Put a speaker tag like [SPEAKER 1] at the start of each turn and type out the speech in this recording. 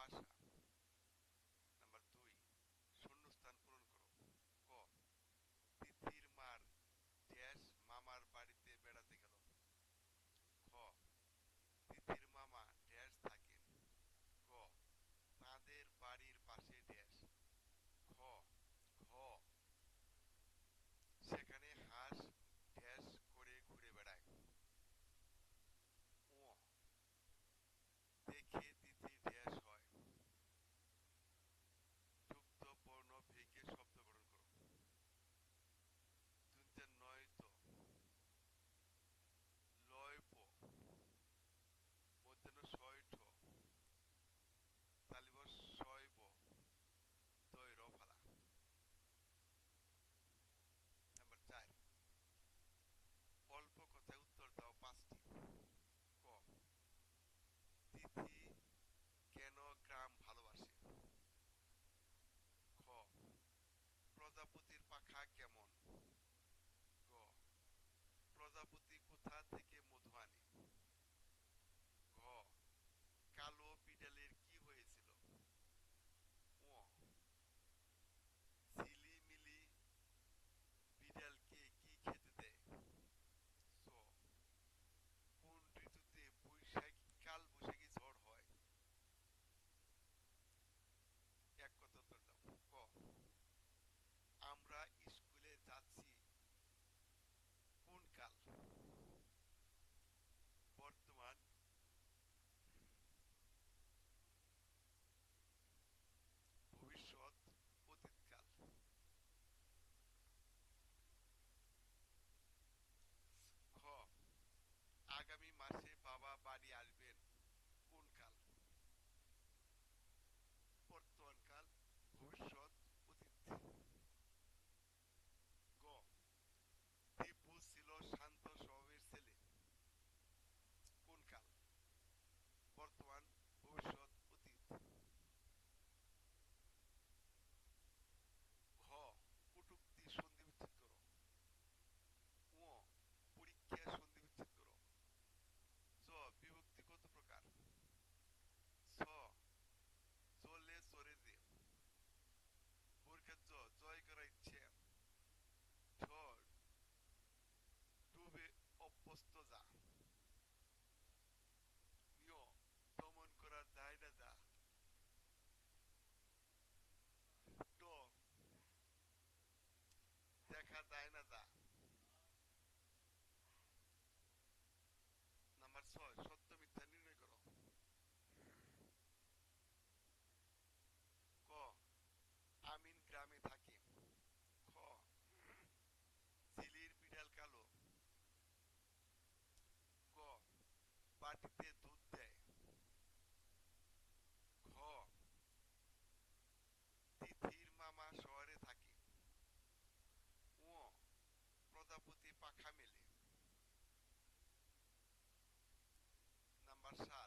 [SPEAKER 1] বাসা। নাম্বার 2, শূন্যস্থান পূরণ করো। ক, তিথির মার ড্যাশ মামার বাড়িতে বেড়াতে গেল। খ, তিথির মামা ড্যাশ থাকেন। গ, তাদের বাড়ির পাশে ড্যাশ। খ, ঘ, সেখানে হাঁস ড্যাশ করে ঘুরে বেড়ায়। ও, দেখে তিথি ড্যাশ হয়। যুক্ত বর্ণ ভেঙে শব্দ গঠন করো। দুনতে নয়তো, লয় প, মধ্যাহ্ন ছয়ঠ, তালিব শৈব, দৈর ফালা। নাম্বার 4, অল্প কথায় উত্তর দাও 5টি। ক, তিথি কেন গ্রাম ভালোবাসে? খ, প্রজাপতির পাখা কেমন? গ, প্রজাপতি কোথা থেকে মধু আনে? ঘ, কালো বিড়ালের কি হয়েছিল? ও, ঝিলিমিলি বিড়ালকে কি খেতে দেয়? চ, কোন ঋতুতে কাল বৈশাখী ঝড় হয়? এক কথা উত্তর দাও। ক, আমরা স্কুলে যাচ্ছি কোন কাল? বর্তমান, ভবিষ্যৎ, অতীতকাল। খ, আগামী মাসে বাবা বাড়ি আসবেন কোন কাল? বর্তমান কাল, ভবিষ্যৎ, অতীত। গ, দীপু ছিল শান্ত স্বভাবের ছেলে কোন কাল? বর্তমান, ভবিষ্যৎ, অতীত। ঘ, কটূক্তি সন্ধি বিচ্ছেদ করো। ও, পরীক্ষা সন্ধি বিচ্ছেদ করো। চ, বিভক্তি কত প্রকার? ছ, জলে চরে যে। বরখার জয় করা ইচ্ছে। ঠ, ডুবে অভ্যস্ত যা। নিয়, দমন করার দায় না যা। ট, দেখা দায় না যা। নাম্বার 6, সত্য মিথ্যা নির্ণয় করো। ক, আমিন গ্রামে থাকে। খ, ঝিলির বিড়াল কালো। গ, বাটিতে দুধ দেয়। ঘ, তিথির মামা শহরে থাকে। ও, প্রজাপতি পাখা মেলে। নাম্বার 7,